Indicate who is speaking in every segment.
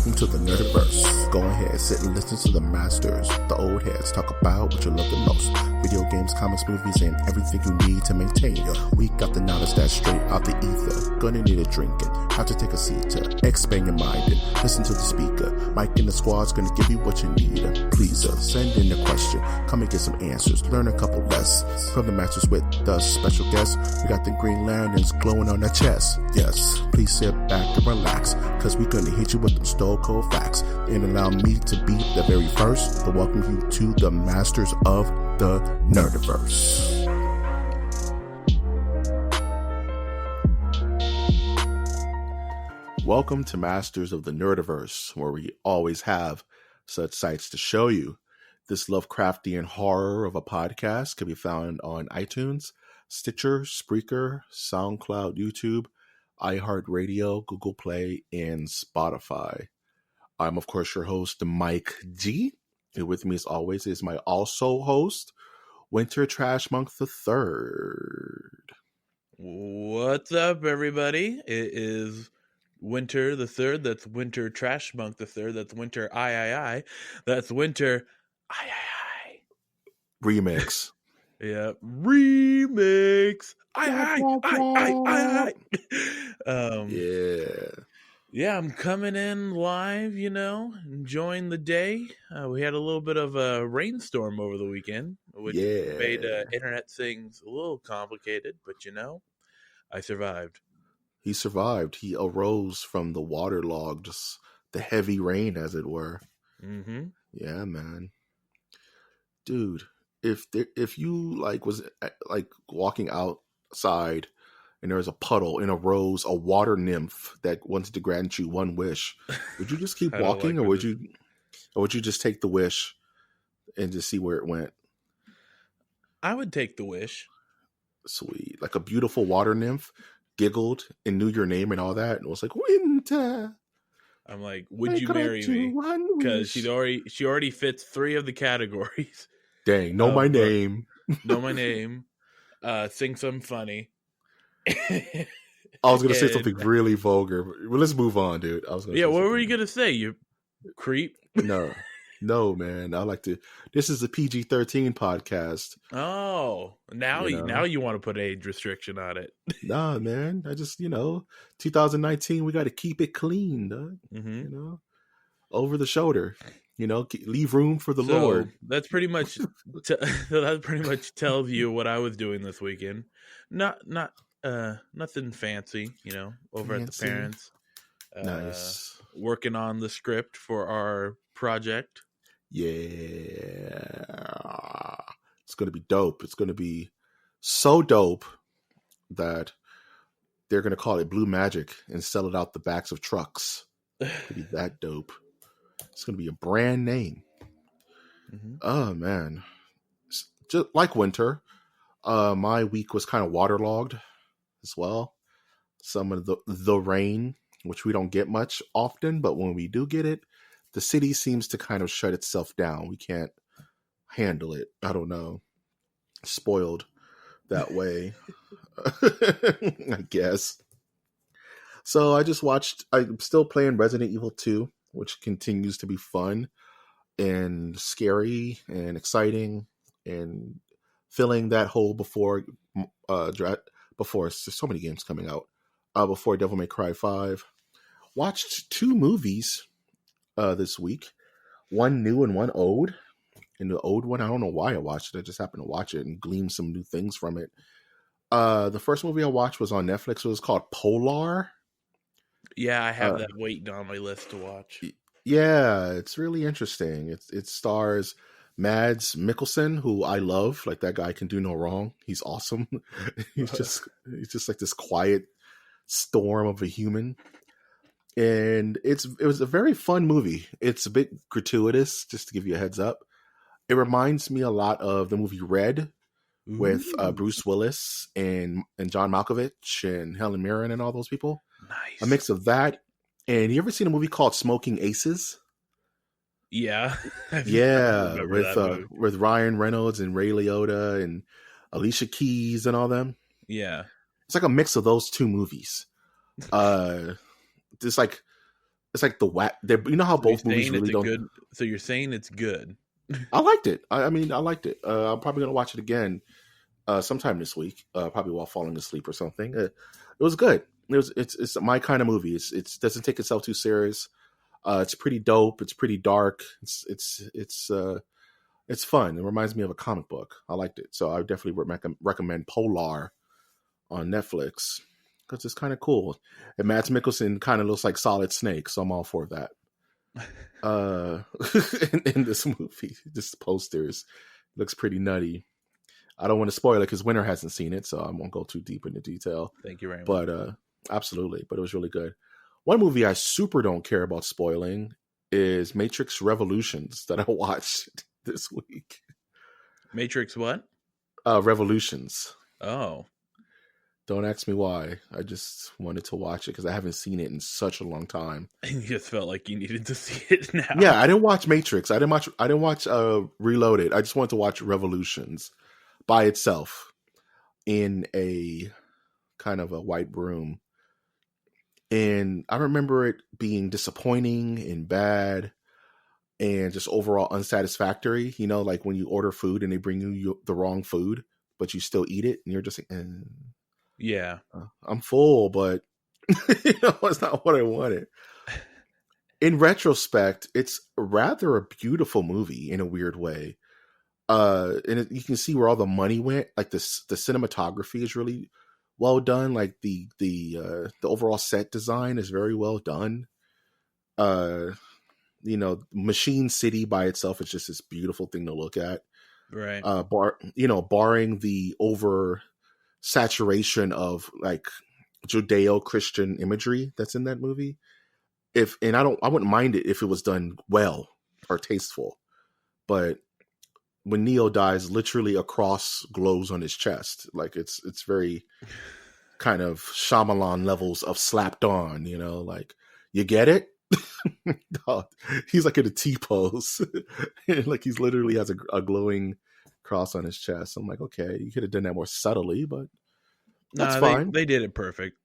Speaker 1: welcome to the Nerdiverse. Go ahead, sit and listen to the masters, the old heads, talk about what you love the most. Video games, comics, movies, and everything you need to maintain. We got the knowledge that's straight out the ether. Gonna need a drink and have to take a seat to expand your mind and listen to the speaker. Mike and the squad's gonna give you what you need. Please send in a question, come and get some answers, learn a couple lessons from the masters with the special guests. We got the Green Lanterns glowing on their chest. Yes, please sit back and relax, cause we're gonna hit you with them stone cold facts. And allow me to be the very first to welcome you to the masters of the Nerdiverse. Welcome to Masters of the Nerdiverse, where we always have such sights to show you. This Lovecraftian horror of a podcast can be found on iTunes, Stitcher, Spreaker, SoundCloud, YouTube, iHeartRadio, Google Play, and Spotify. I'm, of course, your host, Mike G. And with me, as always, is my also host, Winter Trash Monk III.
Speaker 2: What's up, everybody? It is Winter the Third. That's Winter Trash Monk the Third. That's Winter I. That's Winter I.
Speaker 1: Remix.
Speaker 2: Yeah, remix. I. Yeah, I'm coming in live, enjoying the day. We had a little bit of a rainstorm over the weekend, which made internet things a little complicated, but I survived.
Speaker 1: He survived. He arose from the waterlogged, the heavy rain, as it were.
Speaker 2: Mm-hmm.
Speaker 1: Yeah, man. Dude, if you was walking outside and there was a puddle in a rose, a water nymph that wanted to grant you one wish, would you just keep walking, or would you just take the wish and just see where it went?
Speaker 2: I would take the wish.
Speaker 1: Sweet. Like a beautiful water nymph giggled and knew your name and all that, and was like, Winter.
Speaker 2: I'm like, would you marry me? Because she already fits 3 of the categories.
Speaker 1: Dang, know my name.
Speaker 2: Know my name. Sing something funny.
Speaker 1: I was going to say something really vulgar. Well, let's move on, dude.
Speaker 2: What were you going to say, you creep?
Speaker 1: No, man. This is a PG-13 podcast.
Speaker 2: Oh, now you want to put age restriction on it.
Speaker 1: Nah, man. I just, 2019, we got to keep it clean, dog.
Speaker 2: Mm-hmm.
Speaker 1: Over the shoulder. Leave room for the Lord.
Speaker 2: That's pretty much that pretty much tells you what I was doing this weekend. Nothing fancy, over at the parents.
Speaker 1: Nice.
Speaker 2: Working on the script for our project.
Speaker 1: Yeah. It's going to be dope. It's going to be so dope that they're going to call it Blue Magic and sell it out the backs of trucks. It's going to be that dope. It's going to be a brand name.
Speaker 2: Mm-hmm.
Speaker 1: Oh, man. Just like Winter, my week was kind of waterlogged as well. Some of the rain, which we don't get much often, but when we do get it, the city seems to kind of shut itself down. We can't handle it. I don't know. Spoiled that way, I guess. So I'm still playing Resident Evil 2, which continues to be fun and scary and exciting and filling that hole before there's so many games coming out, before Devil May Cry 5. Watched 2 movies this week, one new and one old. And the old one, I don't know why I watched it. I just happened to watch it and glean some new things from it. The first movie I watched was on Netflix. It was called Polar.
Speaker 2: Yeah, I have that waiting on my list to watch.
Speaker 1: Yeah, it's really interesting. It stars Mads Mikkelsen, who I love. Like, that guy can do no wrong. He's awesome. he's just like this quiet storm of a human. And it was a very fun movie. It's a bit gratuitous, just to give you a heads up. It reminds me a lot of the movie Red with Bruce Willis and John Malkovich and Helen Mirren and all those people.
Speaker 2: Nice.
Speaker 1: A mix of that. And you ever seen a movie called Smoking Aces?
Speaker 2: Yeah.
Speaker 1: Yeah, with Ryan Reynolds and Ray Liotta and Alicia Keys and all them.
Speaker 2: Yeah.
Speaker 1: It's like a mix of those 2 movies. It's like It's like the whack. You know how both movies really don't.
Speaker 2: Good, so you're saying it's good.
Speaker 1: I liked it. I mean, I liked it. I'm probably gonna watch it again sometime this week. Probably while falling asleep or something. It was good. It's my kind of movie. It doesn't take itself too serious. It's pretty dope. It's pretty dark. It's fun. It reminds me of a comic book. I liked it, so I definitely recommend Polar on Netflix because it's kind of cool. And Mads Mikkelsen kind of looks like Solid Snake, so I'm all for that. In this movie, this posters looks pretty nutty. I don't want to spoil it because Winter hasn't seen it, so I won't go too deep into detail.
Speaker 2: Thank you very much.
Speaker 1: But absolutely, but it was really good. One movie I super don't care about spoiling is Matrix Revolutions that I watched this week.
Speaker 2: Matrix what?
Speaker 1: Revolutions.
Speaker 2: Oh.
Speaker 1: Don't ask me why. I just wanted to watch it because I haven't seen it in such a long time.
Speaker 2: And you just felt like you needed to see it now.
Speaker 1: Yeah, I didn't watch Matrix. I didn't watch Reloaded. I just wanted to watch Revolutions by itself in a kind of a white room. And I remember it being disappointing and bad and just overall unsatisfactory. You know, like when you order food and they bring you the wrong food, but you still eat it and you're just like,
Speaker 2: yeah,
Speaker 1: I'm full, but it's not what I wanted. In retrospect, it's rather a beautiful movie in a weird way. And you can see where all the money went. Like the cinematography is really well done. Like the overall set design is very well done. Machine City by itself is just this beautiful thing to look at.
Speaker 2: Right.
Speaker 1: Barring the over saturation of like Judeo-Christian imagery that's in that movie. I wouldn't mind it if it was done well or tasteful. But when Neo dies, literally a cross glows on his chest. Like it's very kind of Shyamalan levels of slapped on, like you get it? He's like in a T-pose. Like he's literally has a glowing cross on his chest. I'm like, okay, you could have done that more subtly, but that's fine.
Speaker 2: They did it perfect.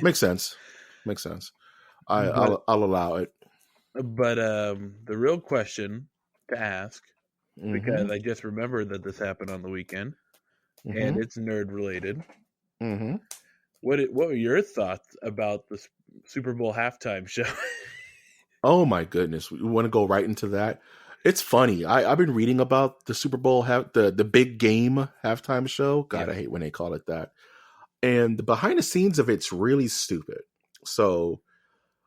Speaker 1: Makes sense. I'll allow it.
Speaker 2: But the real question to ask, because I just remembered that this happened on the weekend, and it's nerd related.
Speaker 1: Mm-hmm.
Speaker 2: What were your thoughts about the Super Bowl halftime show?
Speaker 1: Oh my goodness, we want to go right into that. It's funny. I've been reading about the Super Bowl the big game halftime show. God, yeah. I hate when they call it that. And the behind the scenes of it's really stupid. So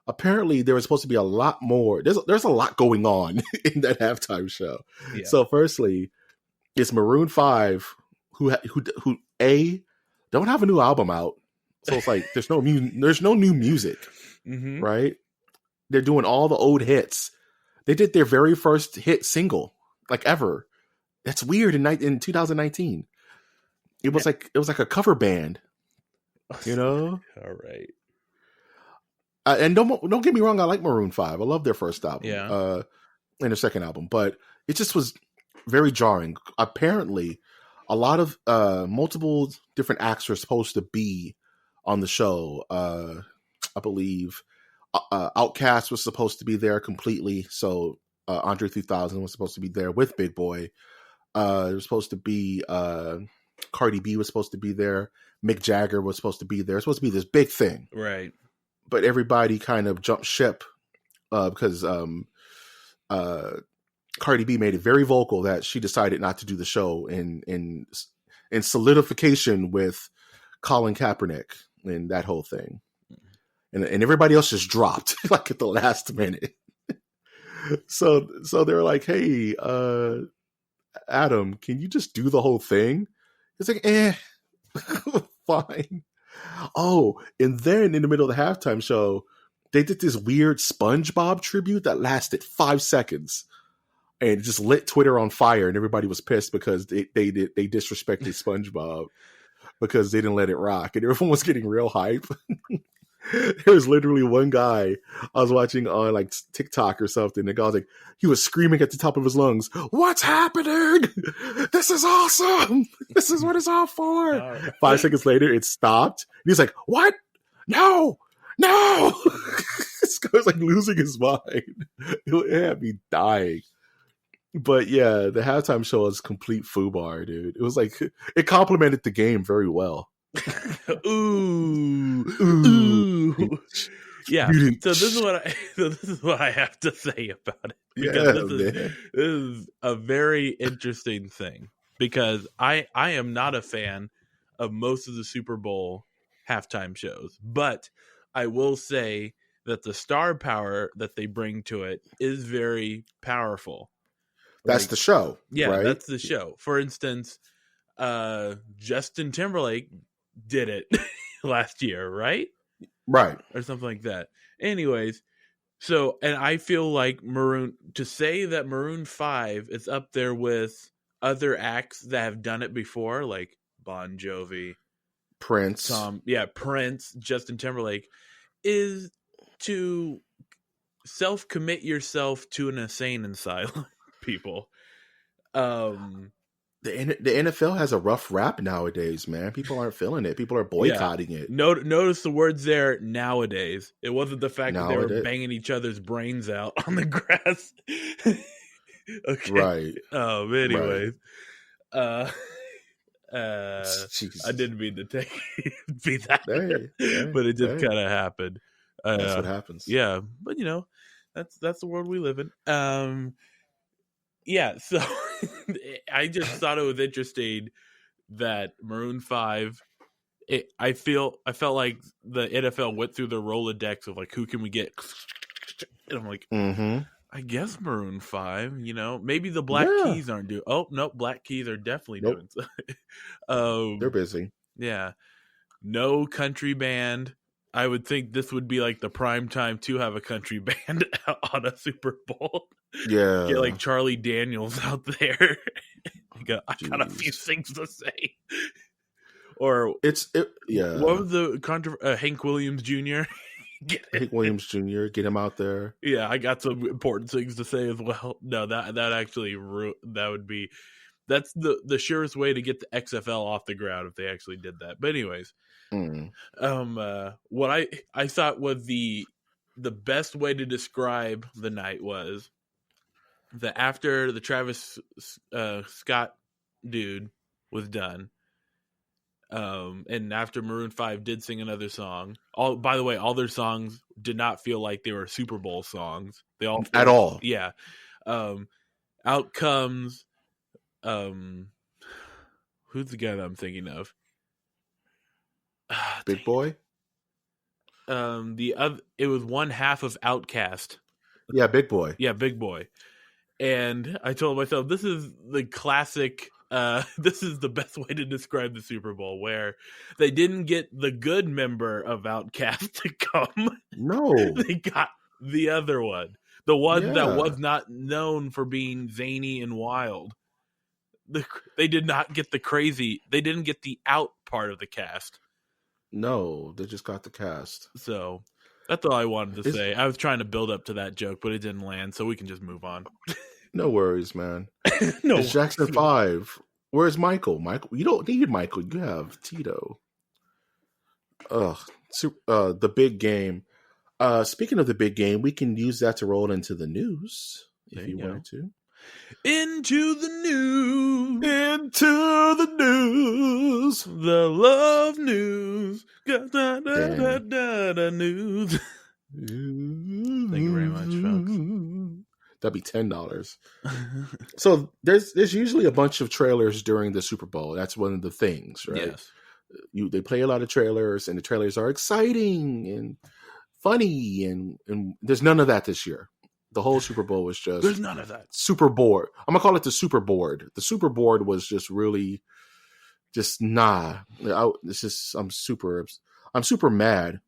Speaker 1: apparently there was supposed to be a lot more. There's a lot going on in that halftime show. Yeah. So firstly, it's Maroon 5 who don't have a new album out. So it's like there's no new music, right? They're doing all the old hits. They did their very first hit single, like ever. That's weird in 2019. It was like a cover band,
Speaker 2: All right.
Speaker 1: And don't get me wrong, I like Maroon 5. I love their first album,
Speaker 2: and
Speaker 1: their second album, but it just was very jarring. Apparently, a lot of multiple different acts were supposed to be on the show. I believe Outkast was supposed to be there completely. So Andre 3000 was supposed to be there with Big Boy. There was supposed to be Cardi B was supposed to be there. Mick Jagger was supposed to be there. It's supposed to be this big thing,
Speaker 2: right?
Speaker 1: But everybody kind of jumped ship because Cardi B made it very vocal that she decided not to do the show in solidification with Colin Kaepernick and that whole thing. And everybody else just dropped like at the last minute. So they were like, hey, Adam, can you just do the whole thing? It's like, fine. Oh, and then in the middle of the halftime show, they did this weird SpongeBob tribute that lasted 5 seconds. And it just lit Twitter on fire, and everybody was pissed because they disrespected SpongeBob because they didn't let it rock, and everyone was getting real hype. There was literally one guy I was watching on like TikTok or something. The guy was like, he was screaming at the top of his lungs, "What's happening? This is awesome! This is what it's all for!" Right. 5 seconds later, it stopped. And he's like, "What? No!" This guy was like losing his mind. It had me dying. But yeah, the halftime show was complete foobar, dude. It was like it complemented the game very well.
Speaker 2: Ooh,
Speaker 1: Ooh.
Speaker 2: yeah. So this is what I have to say about it, because this is a very interesting thing, because I am not a fan of most of the Super Bowl halftime shows, but I will say that the star power that they bring to it is very powerful.
Speaker 1: That's the show.
Speaker 2: Yeah,
Speaker 1: right?
Speaker 2: That's the show. For instance, Justin Timberlake did it last year, right?
Speaker 1: Right.
Speaker 2: Or something like that. Anyways, so, and I feel like Maroon 5 is up there with other acts that have done it before, like Bon Jovi,
Speaker 1: Prince,
Speaker 2: Justin Timberlake, is to self-commit yourself to an insane asylum, people.
Speaker 1: The NFL has a rough rap nowadays, man. People aren't feeling it. People are boycotting it.
Speaker 2: Notice the words there, nowadays. It wasn't the fact that they were banging each other's brains out on the grass. Okay.
Speaker 1: Right.
Speaker 2: Anyways.
Speaker 1: Right.
Speaker 2: I didn't mean to be that, but it just kind of happened.
Speaker 1: That's what happens.
Speaker 2: Yeah, but that's the world we live in. Yeah, so I just thought it was interesting that Maroon 5. I felt like the NFL went through the Rolodex of like, who can we get? And I'm like, I guess Maroon 5. Maybe the Black Keys aren't doing. Oh no, Black Keys are definitely doing.
Speaker 1: They're busy.
Speaker 2: Yeah, no country band. I would think this would be like the prime time to have a country band on a Super Bowl.
Speaker 1: Yeah.
Speaker 2: Get like Charlie Daniels out there. I got a few things to say. Or
Speaker 1: yeah.
Speaker 2: What was the Hank Williams Jr.?
Speaker 1: Hank Williams Jr. Get him out there.
Speaker 2: Yeah, I got some important things to say as well. No, that actually that's the surest way to get the XFL off the ground if they actually did that. But anyways, what I thought was the best way to describe the night was that after the Travis Scott dude was done, and after Maroon 5 did sing another song, by the way, all their songs did not feel like they were Super Bowl songs. They all
Speaker 1: at all.
Speaker 2: Yeah. Out comes who's the guy that I'm thinking of?
Speaker 1: Big Boy?
Speaker 2: It was one half of Outkast.
Speaker 1: Yeah, Big Boy.
Speaker 2: Yeah, Big Boy. And I told myself, this is the classic. This is the best way to describe the Super Bowl, where they didn't get the good member of Outkast to come.
Speaker 1: No,
Speaker 2: they got the other one, the one that was not known for being zany and wild. They did not get the crazy. They didn't get the out part of the cast.
Speaker 1: No, they just got the cast.
Speaker 2: So that's all I wanted to say. I was trying to build up to that joke, but it didn't land, so we can just move on.
Speaker 1: No worries, man.
Speaker 2: No,
Speaker 1: it's Jackson 5. Where's Michael? Michael, you don't need Michael. You have Tito. The big game. Speaking of the big game, we can use that to roll into the news if you wanted to.
Speaker 2: Into the news.
Speaker 1: Into the news.
Speaker 2: The love news. Da-da-da-da-da news. Thank you very much, folks.
Speaker 1: That'd be $10. So there's usually a bunch of trailers during the Super Bowl. That's one of the things, right? Yes. They play a lot of trailers, and the trailers are exciting and funny, and there's none of that this year. The whole Super Bowl was just
Speaker 2: there's none of that.
Speaker 1: Super bored. I'm gonna call it the Super board. The Super board was just really just I'm super mad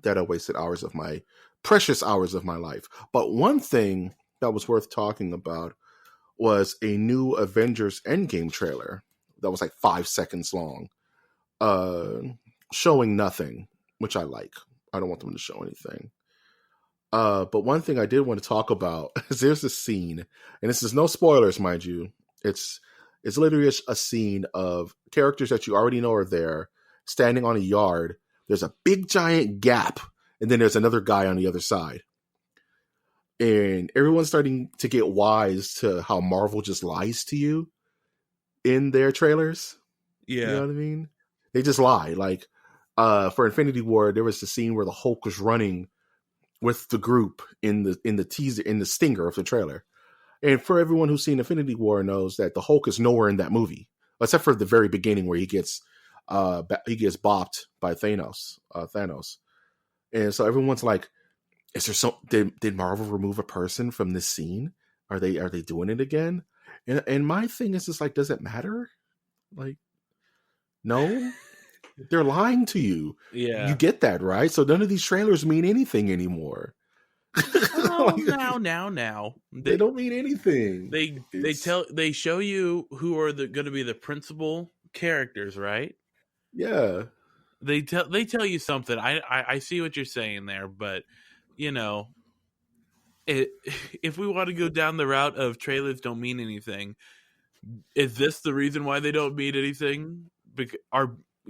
Speaker 1: that I wasted precious hours of my life. But one thing that was worth talking about was a new Avengers Endgame trailer that was like 5 seconds long, showing nothing, which I like. I don't want them to show anything. But one thing I did want to talk about is there's a scene, and this is no spoilers, mind you. It's literally a scene of characters that you already know are there standing on a yard. There's a big giant gap and then there's another guy on the other side. And everyone's starting to get wise to how Marvel just lies to you in their trailers.
Speaker 2: Yeah.
Speaker 1: You know what I mean? They just lie. Like, for Infinity War, there was the scene where the Hulk was running with the group in the teaser, in the stinger of the trailer. And for everyone who's seen Infinity War knows that the Hulk is nowhere in that movie, except for the very beginning where he gets bopped by Thanos. And so everyone's like, is there some, did Marvel remove a person from this scene? Are they doing it again? And my thing is just like, does it matter? Like, no, they're lying to you.
Speaker 2: Yeah.
Speaker 1: You get that, right? So none of these trailers mean anything anymore.
Speaker 2: Oh, now.
Speaker 1: They don't mean anything.
Speaker 2: They show you who are going to be the principal characters, right?
Speaker 1: Yeah.
Speaker 2: They tell you something. I see what you're saying there, but you know, if we want to go down the route of trailers don't mean anything, is this the reason why they don't mean anything?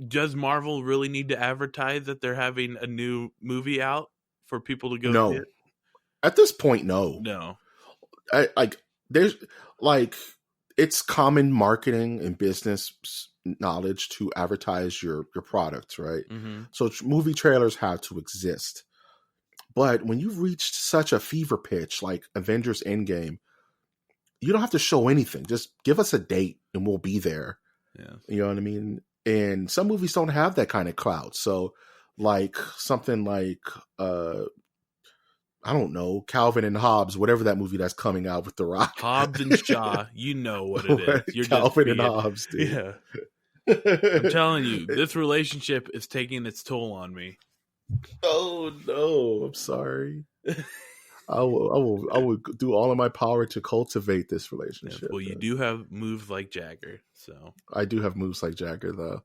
Speaker 2: Does Marvel really need to advertise that they're having a new movie out for people to go see it?
Speaker 1: At this point, no.
Speaker 2: No.
Speaker 1: It's common marketing and business knowledge to advertise your products, right?
Speaker 2: Mm-hmm.
Speaker 1: So movie trailers have to exist. But when you've reached such a fever pitch like Avengers Endgame, you don't have to show anything. Just give us a date and we'll be there.
Speaker 2: Yeah.
Speaker 1: You know what I mean? And some movies don't have that kind of clout. So like something like I don't know, Calvin and Hobbes, whatever that movie that's coming out with The Rock.
Speaker 2: Hobbs and Shaw, you know what it is. You're
Speaker 1: Calvin and Hobbes, dude.
Speaker 2: Yeah. I'm telling you, this relationship is taking its toll on me.
Speaker 1: Oh no, I'm sorry. I will do all of my power to cultivate this relationship.
Speaker 2: Yeah, well, you do have moves like Jagger, so
Speaker 1: I do have moves like Jagger, though.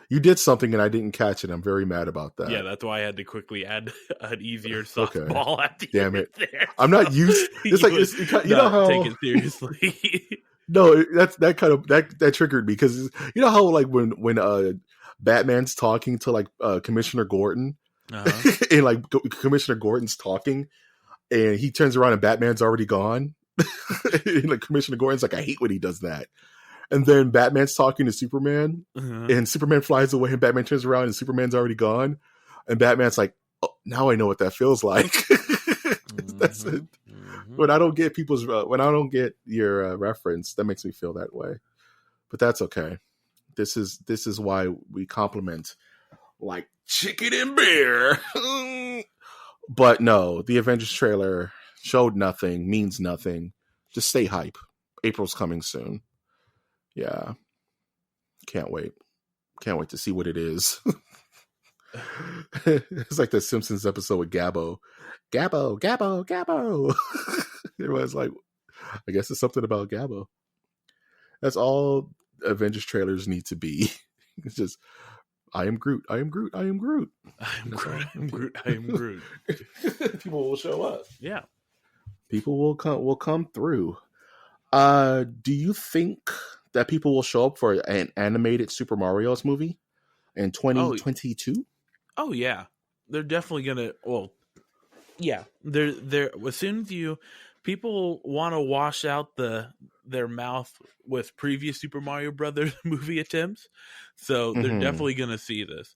Speaker 1: You did something and I didn't catch it. I'm very mad about that.
Speaker 2: Yeah, that's why I had to quickly add an easier softball at the
Speaker 1: Damn it!
Speaker 2: there.
Speaker 1: I'm not used. It's like you know how
Speaker 2: take it seriously.
Speaker 1: No, that triggered me because you know how like when Batman's talking to like Commissioner Gordon, and like Commissioner Gordon's talking, and he turns around and Batman's already gone. And like Commissioner Gordon's like, I hate when he does that. And then Batman's talking to Superman, and Superman flies away, and Batman turns around, and Superman's already gone. And Batman's like, oh, now I know what that feels like. That's it. When I don't get your reference, that makes me feel that way. But that's okay. This is why we compliment like chicken and beer. But no, the Avengers trailer showed nothing, means nothing. Just stay hype. April's coming soon. Yeah. Can't wait. Can't wait to see what it is. It's like the Simpsons episode with Gabbo. Gabbo. Everyone's like, I guess it's something about Gabbo. That's all Avengers trailers need to be. It's just, I am Groot. People will show up.
Speaker 2: Yeah.
Speaker 1: People will come through. Do you think that people will show up for an animated Super Mario's movie in 2022?
Speaker 2: Oh yeah. They're definitely gonna yeah. They're as soon as people want to wash out their mouth with previous Super Mario Brothers movie attempts. So they're definitely gonna see this.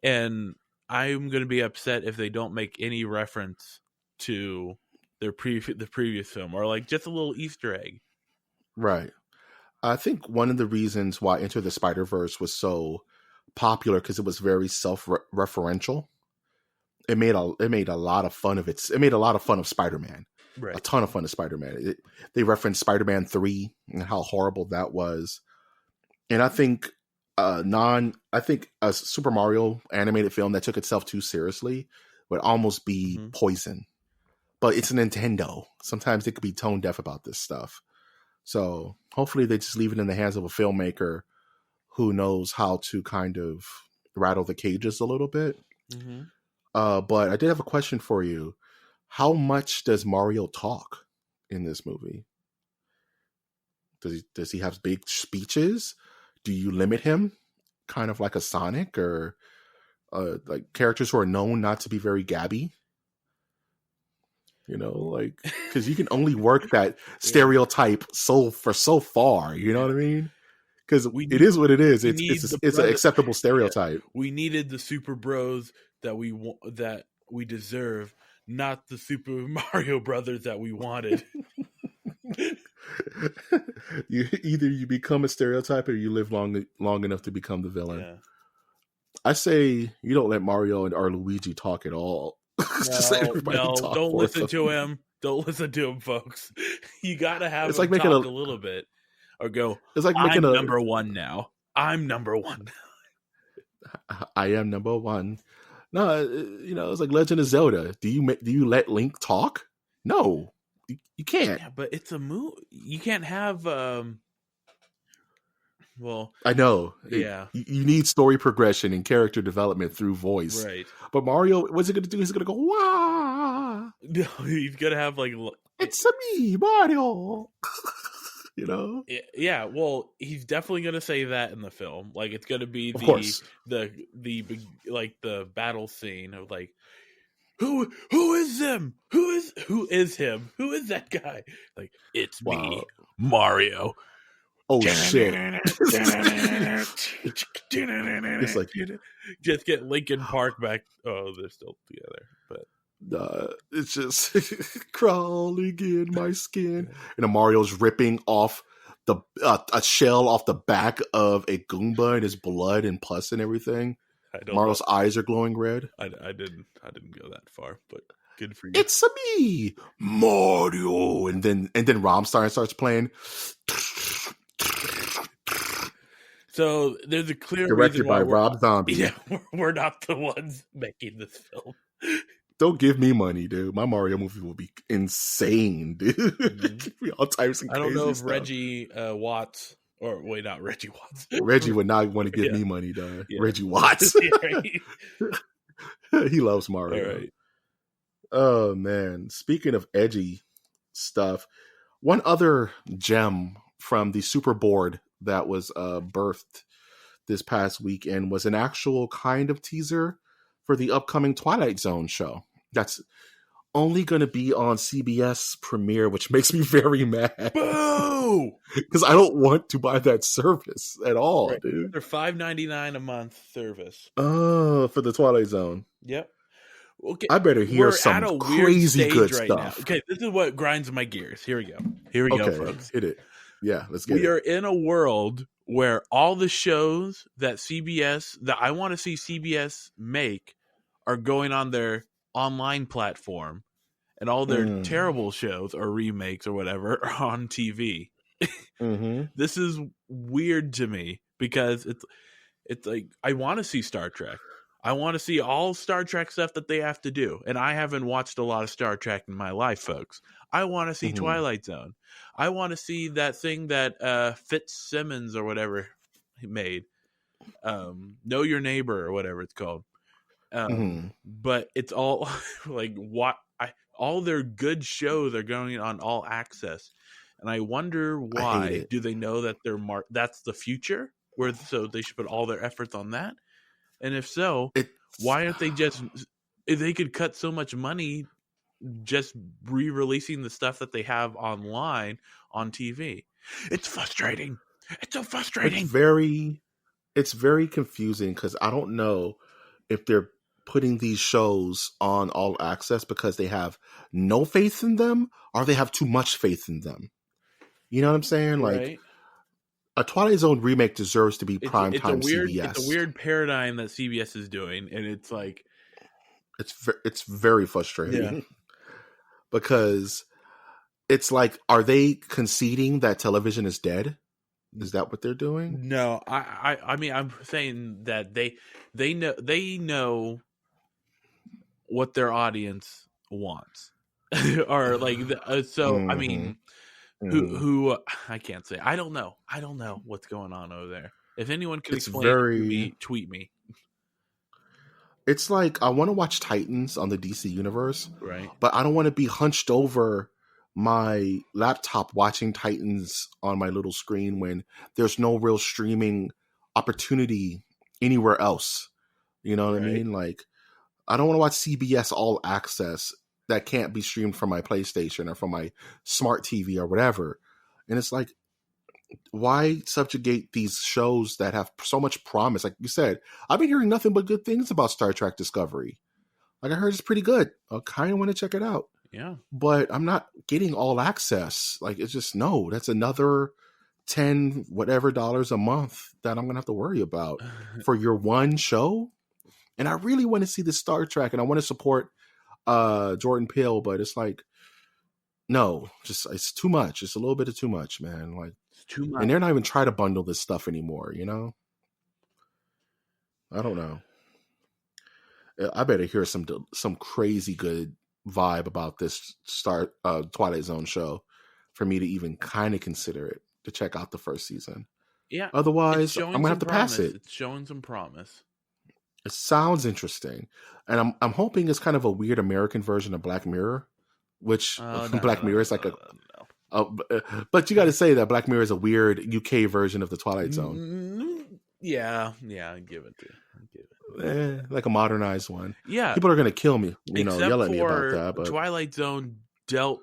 Speaker 2: And I'm gonna be upset if they don't make any reference to the previous film, or like just a little Easter egg.
Speaker 1: Right. I think one of the reasons why Into the Spider-Verse was so popular because it was very self-referential. It made a lot of fun of it. It made a lot of fun of Spider-Man.
Speaker 2: Right.
Speaker 1: A ton of fun of Spider-Man. They referenced Spider-Man 3 and how horrible that was. And I think a Super Mario animated film that took itself too seriously would almost be Poison. But it's a Nintendo. Sometimes they could be tone deaf about this stuff. So hopefully they just leave it in the hands of a filmmaker who knows how to kind of rattle the cages a little bit. But I did have a question for you. How much does Mario talk in this movie? Does he have big speeches? Do you limit him kind of like a Sonic, or like characters who are known not to be very gabby. You know, like because you can only work that stereotype so far. You know what I mean? Because it is what it is. It's an acceptable stereotype.
Speaker 2: Yeah. We needed the super bros that we deserve, not the Super Mario Brothers that we wanted.
Speaker 1: You become a stereotype or you live long enough to become the villain.
Speaker 2: Yeah.
Speaker 1: I say you don't let Mario or Luigi talk at all.
Speaker 2: Don't listen to him. Don't listen to him, folks. You got to have him talk a little bit. Or go, it's like I'm number one now. I'm number one.
Speaker 1: I am number one. No, you know, it's like Legend of Zelda. Do you let Link talk? No, you can't.
Speaker 2: Yeah, but it's a movie. You can't have. Well,
Speaker 1: I know.
Speaker 2: Yeah,
Speaker 1: you need story progression and character development through voice.
Speaker 2: Right.
Speaker 1: But Mario, what's he going to do? He's going to go, wah!
Speaker 2: No, he's going to have like...
Speaker 1: It's me, Mario! You know?
Speaker 2: Yeah, well, he's definitely going to say that in the film. Like, it's going to be the battle scene of like, who is him? Who is him? Who is that guy? Like, it's me, Mario.
Speaker 1: Oh shit! It's like
Speaker 2: just get Linkin Park back. Oh, they're still together, but
Speaker 1: it's just crawling in my skin. And Mario's ripping off a shell off the back of a Goomba and his blood and pus and everything. Mario's eyes are glowing red.
Speaker 2: I didn't go that far, but good for you.
Speaker 1: It's me, Mario, and then Rammstein starts playing.
Speaker 2: So there's a clear
Speaker 1: directed by Rob Zombie.
Speaker 2: Yeah, we're not the ones making this film.
Speaker 1: Don't give me money, dude. My Mario movie will be insane, dude.
Speaker 2: Mm-hmm.
Speaker 1: Give me all types of crazy
Speaker 2: I don't know if
Speaker 1: stuff.
Speaker 2: Reggie Watts, or wait, not Reggie Watts.
Speaker 1: Reggie would not want to give me money, though. Yeah. Reggie Watts. He loves Mario.
Speaker 2: Right.
Speaker 1: Oh man! Speaking of edgy stuff, one other gem from the Super Board that was birthed this past weekend was an actual kind of teaser for the upcoming Twilight Zone show. That's only going to be on CBS Premiere, which makes me very mad.
Speaker 2: Boo!
Speaker 1: Because I don't want to buy that service at all, right, dude.
Speaker 2: They're $5.99 a month service.
Speaker 1: Oh, for the Twilight Zone.
Speaker 2: Yep. Okay,
Speaker 1: I better hear some crazy good stuff. Now.
Speaker 2: Okay, this is what grinds my gears. Here we go, folks.
Speaker 1: Hit it. Yeah, let's get it.
Speaker 2: We are in a world where all the shows that I want to see CBS make are going on their online platform, and all their terrible shows or remakes or whatever are on TV.
Speaker 1: Mm-hmm.
Speaker 2: This is weird to me because it's like I want to see Star Trek. I want to see all Star Trek stuff that they have to do. And I haven't watched a lot of Star Trek in my life, folks. I want to see Twilight Zone. I want to see that thing that Fitzsimmons or whatever he made. Know Your Neighbor or whatever it's called. But it's all like all their good shows are going on All Access. And I wonder why. Do they know that that's the future? So they should put all their efforts on that? And if so, why aren't they just... If they could cut so much money just re-releasing the stuff that they have online on TV. It's frustrating. It's so frustrating.
Speaker 1: It's very confusing because I don't know if they're putting these shows on All Access because they have no faith in them or they have too much faith in them. You know what I'm saying? Like, right. A Twilight Zone remake deserves to be primetime CBS.
Speaker 2: It's a weird paradigm that CBS is doing, and it's like...
Speaker 1: It's very frustrating. Yeah. Because it's like, are they conceding that television is dead? Is that what they're doing?
Speaker 2: No, I mean, I'm saying that they know what their audience wants, or like so. I mean, who I can't say. I don't know what's going on over there. If anyone can explain it to me, tweet me.
Speaker 1: It's like I want to watch Titans on the DC universe,
Speaker 2: right?
Speaker 1: But I don't want to be hunched over my laptop watching Titans on my little screen when there's no real streaming opportunity anywhere else. You know what I mean? Like, I don't want to watch CBS All Access that can't be streamed from my PlayStation or from my smart TV or whatever. And it's like, why subjugate these shows that have so much promise? Like you said, I've been hearing nothing but good things about Star Trek Discovery. Like, I heard it's pretty good. I kind of want to check it out.
Speaker 2: Yeah.
Speaker 1: But I'm not getting All Access. Like, it's just, no, that's another $10 whatever a month that I'm going to have to worry about for your one show. And I really want to see this Star Trek, and I want to support Jordan Peele, but it's like, no, just it's too much. It's a little bit of too much, man. Like,
Speaker 2: it's too much.
Speaker 1: And they're not even trying to bundle this stuff anymore, you know? I don't know. I better hear some crazy good vibe about this Twilight Zone show for me to even kind of consider it, to check out the first season.
Speaker 2: Yeah.
Speaker 1: Otherwise, I'm gonna have to pass it.
Speaker 2: It's showing some promise.
Speaker 1: It sounds interesting, and I'm hoping it's kind of a weird American version of Black Mirror, which Black Mirror is like but you got to say that Black Mirror is a weird UK version of the Twilight Zone.
Speaker 2: Yeah, I give it to you.
Speaker 1: Like a modernized one.
Speaker 2: Yeah,
Speaker 1: people are gonna kill me, yell at me about that. But
Speaker 2: Twilight Zone dealt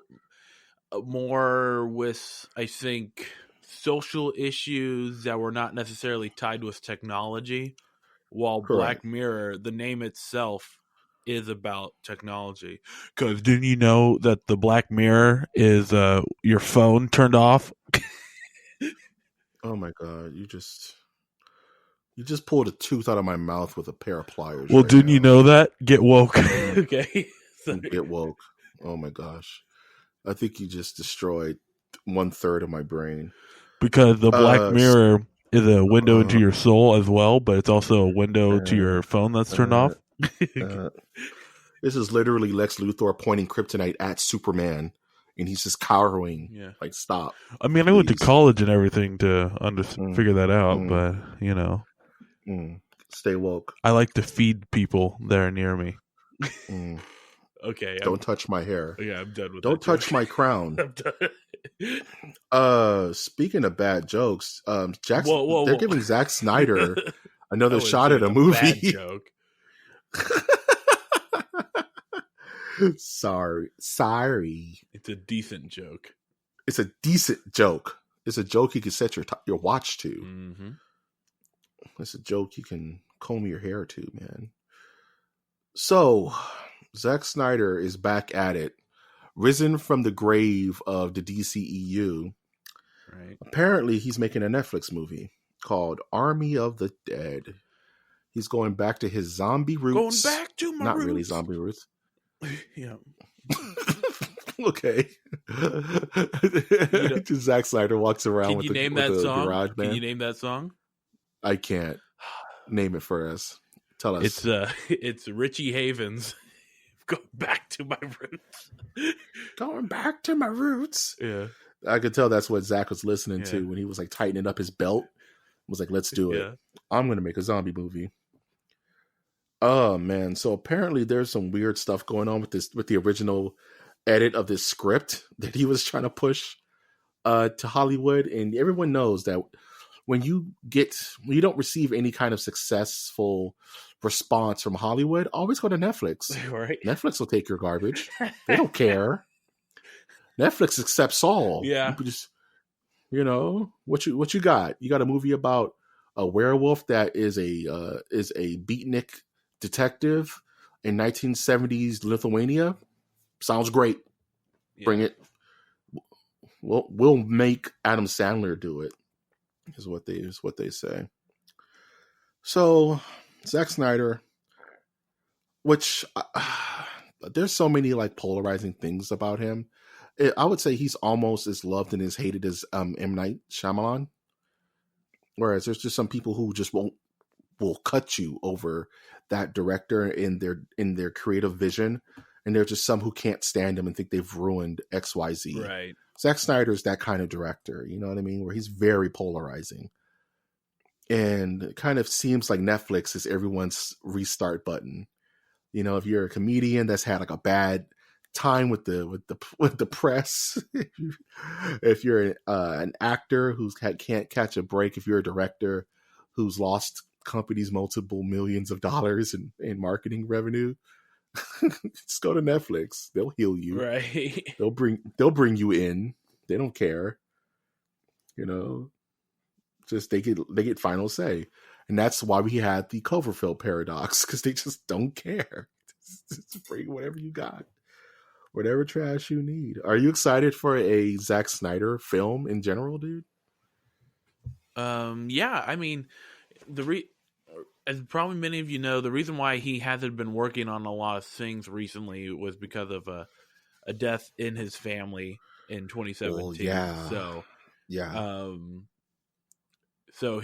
Speaker 2: more with, I think, social issues that were not necessarily tied with technology. While
Speaker 1: Correct.
Speaker 2: Black Mirror, the name itself is about technology. Because didn't you know that the Black Mirror is your phone turned off?
Speaker 1: Oh my God, you just pulled a tooth out of my mouth with a pair of pliers.
Speaker 2: Well, didn't you know that? Get woke. Okay.
Speaker 1: Get woke. Oh my gosh. I think you just destroyed 1/3 of my brain.
Speaker 2: Because the Black Mirror is a window into your soul as well, but it's also a window to your phone that's turned off.
Speaker 1: This is literally Lex Luthor pointing kryptonite at Superman, and he's just cowering.
Speaker 2: Yeah.
Speaker 1: Like, stop.
Speaker 2: I mean, I went to college and everything to figure that out, but,
Speaker 1: Stay woke.
Speaker 2: I like to feed people that are near me. Okay.
Speaker 1: Don't touch my hair.
Speaker 2: Yeah, I'm done with that.
Speaker 1: Don't touch my crown.
Speaker 2: I'm done.
Speaker 1: Speaking of bad jokes,
Speaker 2: whoa.
Speaker 1: They're giving Zack Snyder another shot at a movie.
Speaker 2: Bad joke.
Speaker 1: Sorry.
Speaker 2: It's a decent joke.
Speaker 1: It's a decent joke. It's a joke you can set your watch to.
Speaker 2: Mm-hmm.
Speaker 1: It's a joke you can comb your hair to, man. So, Zack Snyder is back at it, risen from the grave of the DCEU.
Speaker 2: Right.
Speaker 1: Apparently, he's making a Netflix movie called Army of the Dead. He's going back to his zombie roots.
Speaker 2: Going back to my
Speaker 1: Not
Speaker 2: roots.
Speaker 1: really zombie roots.
Speaker 2: Yeah.
Speaker 1: Okay. Zack Snyder walks around with the garage band.
Speaker 2: Can you name that song?
Speaker 1: I can't. Name it for us. Tell us.
Speaker 2: It's Richie Havens. Going back to my roots.
Speaker 1: Going back to my roots.
Speaker 2: Yeah.
Speaker 1: I could tell that's what Zach was listening to when he was like tightening up his belt. Was like, let's do it. I'm going to make a zombie movie. Oh man. So apparently there's some weird stuff going on with the original edit of this script that he was trying to push to Hollywood. And everyone knows that when you don't receive any kind of successful response from Hollywood, always go to Netflix.
Speaker 2: Right.
Speaker 1: Netflix will take your garbage. They don't care. Netflix accepts all.
Speaker 2: Yeah.
Speaker 1: You just, what you got? You got a movie about a werewolf that is a beatnik detective in 1970s Lithuania. Sounds great. Yeah. Bring it. We'll make Adam Sandler do it. Is what they say. So Zack Snyder, which there's so many like polarizing things about him. I would say he's almost as loved and as hated as M. Night Shyamalan. Whereas there's just some people who just will cut you over that director in their creative vision, and there's just some who can't stand him and think they've ruined XYZ.
Speaker 2: Right.
Speaker 1: Zack Snyder's that kind of director, you know what I mean? Where he's very polarizing. And it kind of seems like Netflix is everyone's restart button. If you're a comedian that's had like a bad time with the press, if you're an actor can't catch a break, if you're a director who's lost companies multiple millions of dollars in marketing revenue. Just go to Netflix. They'll heal you.
Speaker 2: Right.
Speaker 1: They'll bring you in. They don't care. You know, just they get final say. And that's why we had the Cloverfield paradox, because they just don't care. Just bring whatever you got. Whatever trash you need. Are you excited for a Zack Snyder film in general, dude?
Speaker 2: Yeah, I mean, as probably many of you know, the reason why he hasn't been working on a lot of things recently was because of a death in his family in 2017.
Speaker 1: Well, yeah.
Speaker 2: So,
Speaker 1: yeah.
Speaker 2: So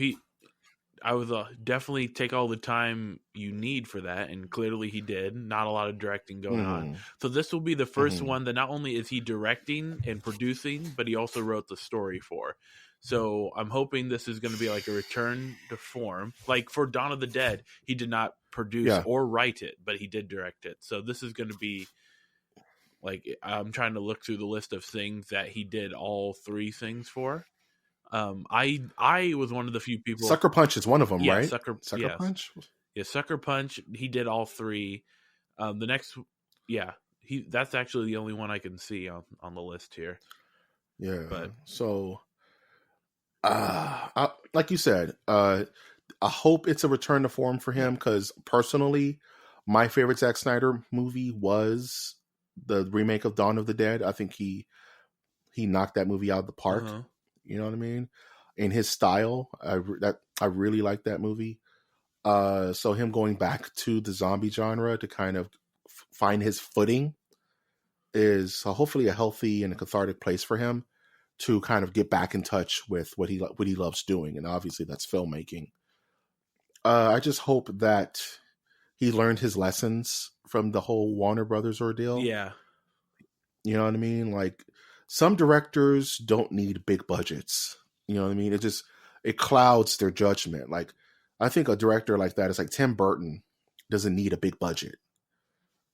Speaker 2: I was definitely take all the time you need for that, and clearly he did. Not a lot of directing going on. So this will be the first one that not only is he directing and producing, but he also wrote the story for. So I'm hoping this is going to be like a return to form. Like for Dawn of the Dead, he did not produce or write it, but he did direct it. So this is going to be like, I'm trying to look through the list of things that he did all three things for. I was one of the few people.
Speaker 1: Sucker Punch is one of them, right?
Speaker 2: Sucker
Speaker 1: yes. Punch.
Speaker 2: Yeah, Sucker Punch. He did all three. The next, that's actually the only one I can see on the list here.
Speaker 1: Yeah. But so, like you said, I hope it's a return to form for him, because personally, my favorite Zack Snyder movie was the remake of Dawn of the Dead. I think he knocked that movie out of the park. Uh-huh. You know what I mean? In his style, I really like that movie. So him going back to the zombie genre to kind of find his footing is hopefully a healthy and a cathartic place for him to kind of get back in touch with what he loves doing, and obviously that's filmmaking. I just hope that he learned his lessons from the whole Warner Brothers ordeal.
Speaker 2: Yeah,
Speaker 1: you know what I mean. Like, some directors don't need big budgets. You know what I mean? It clouds their judgment. Like, I think a director like that is like Tim Burton doesn't need a big budget.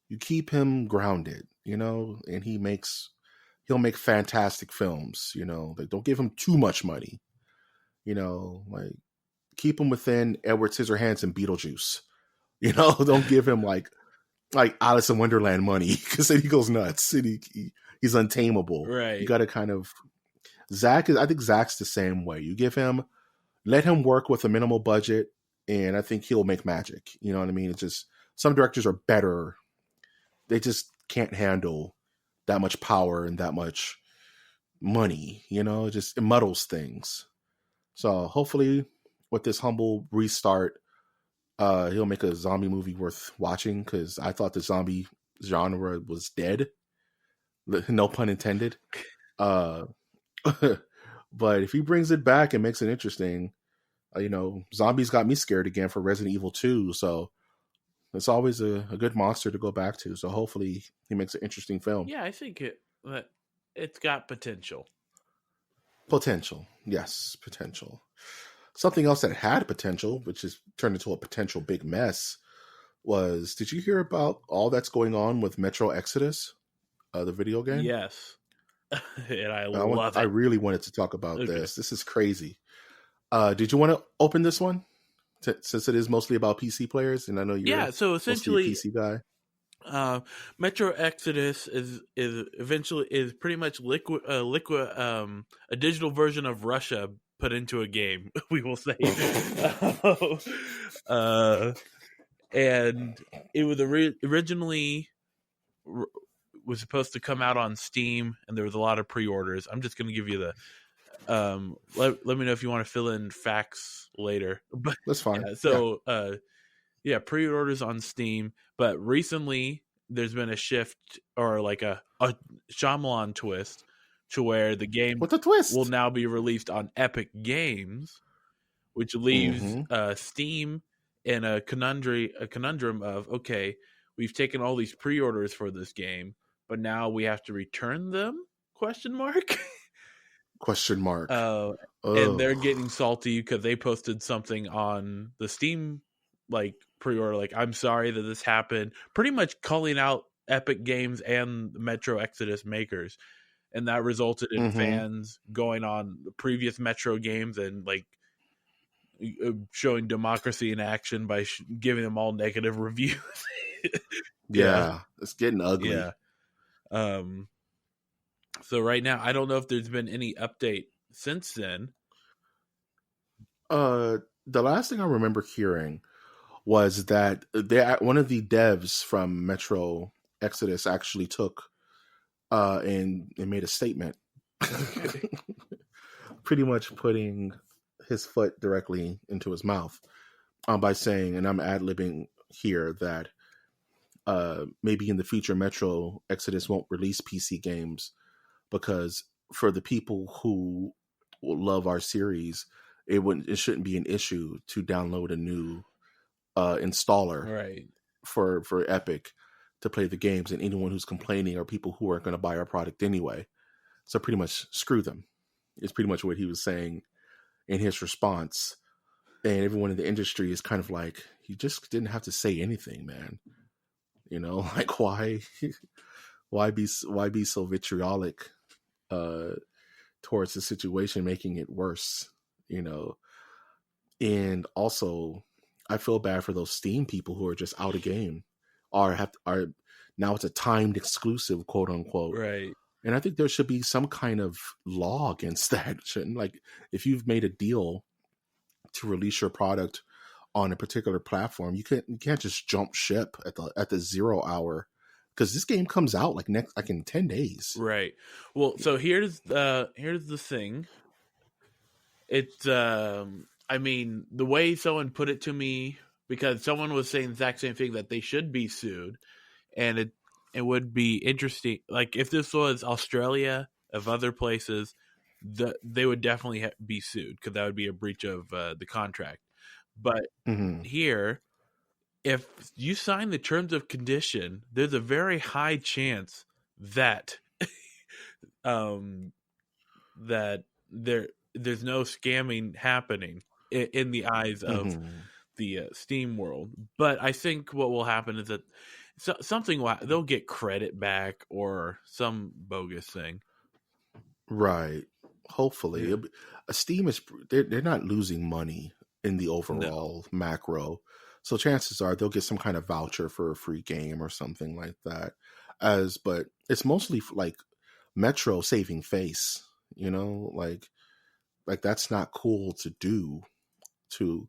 Speaker 1: You keep him grounded, you know, and he'll make fantastic films, you know. Like, don't give him too much money. You know, like, keep him within Edward Scissorhands and Beetlejuice. You know, don't give him like Alice in Wonderland money, because then he goes nuts and he's untamable.
Speaker 2: Right.
Speaker 1: You got to kind of I think Zach's the same way. You let him work with a minimal budget, and I think he'll make magic. You know what I mean? It's just, some directors are better. They just can't handle that much power and that much money. You know, it muddles things. So hopefully with this humble restart, he'll make a zombie movie worth watching, because I thought the zombie genre was dead. No pun intended. But if he brings it back and makes it interesting, you know, zombies got me scared again for Resident Evil 2. So it's always a good monster to go back to. So hopefully he makes an interesting film.
Speaker 2: Yeah, I think it's got potential.
Speaker 1: Potential. Yes, potential. Something else that had potential, which has turned into a potential big mess, was, did you hear about all that's going on with Metro Exodus, the video game?
Speaker 2: Yes. And I love it.
Speaker 1: I really wanted to talk about this. This is crazy. Did you want to open this one? Since it is mostly about PC players, and I know you're
Speaker 2: so essentially
Speaker 1: a PC guy.
Speaker 2: Metro Exodus is pretty much a digital version of Russia put into a game, we will say. And it was originally was supposed to come out on Steam, and there was a lot of pre-orders. I'm just going to give you the let me know if you want to fill in facts later. But
Speaker 1: that's fine.
Speaker 2: Pre-orders on Steam, but recently there's been a shift, or like a Shyamalan twist, to where the game will now be released on Epic Games, which leaves Steam in a conundrum of, okay, we've taken all these pre-orders for this game, but now we have to return them? Question mark. And they're getting salty because they posted something on the Steam pre-order, like, I'm sorry that this happened, pretty much calling out Epic Games and the Metro Exodus makers. And that resulted in fans going on the previous Metro games and showing democracy in action by giving them all negative reviews.
Speaker 1: Yeah, it's getting ugly.
Speaker 2: Yeah. So right now, I don't know if there's been any update since then.
Speaker 1: The last thing I remember hearing was that one of the devs from Metro Exodus actually took and made a statement, pretty much putting his foot directly into his mouth by saying, and I'm ad-libbing here, that maybe in the future Metro Exodus won't release PC games because for the people who love our series, it shouldn't be an issue to download a new installer
Speaker 2: Right.
Speaker 1: for Epic to play the games, and anyone who's complaining are people who aren't going to buy our product anyway. So pretty much screw them. It's pretty much what he was saying in his response. And everyone in the industry is kind of like, you just didn't have to say anything, man. You know, like why be so vitriolic towards the situation, making it worse, you know? And also, I feel bad for those Steam people who are just out of game, are now it's a timed exclusive, quote unquote.
Speaker 2: Right.
Speaker 1: And I think there should be some kind of law against that. Shouldn't, like, if you've made a deal to release your product on a particular platform, you can't just jump ship at the 0 hour, because this game comes out like in 10 days.
Speaker 2: Right. Well, so here's the thing. It's I mean, the way someone put it to me, because someone was saying the exact same thing, that they should be sued, and it would be interesting. Like if this was Australia, of other places, they would definitely be sued, because that would be a breach of the contract. But here, if you sign the terms of condition, there's a very high chance that that there's no scamming happening in the eyes of the Steam world. But I think what will happen is that they'll get credit back or some bogus thing.
Speaker 1: Right. Hopefully.
Speaker 2: Yeah.
Speaker 1: Steam they're not losing money in the overall macro. So chances are they'll get some kind of voucher for a free game or something like that. But it's mostly like Metro saving face, you know, like that's not cool to do to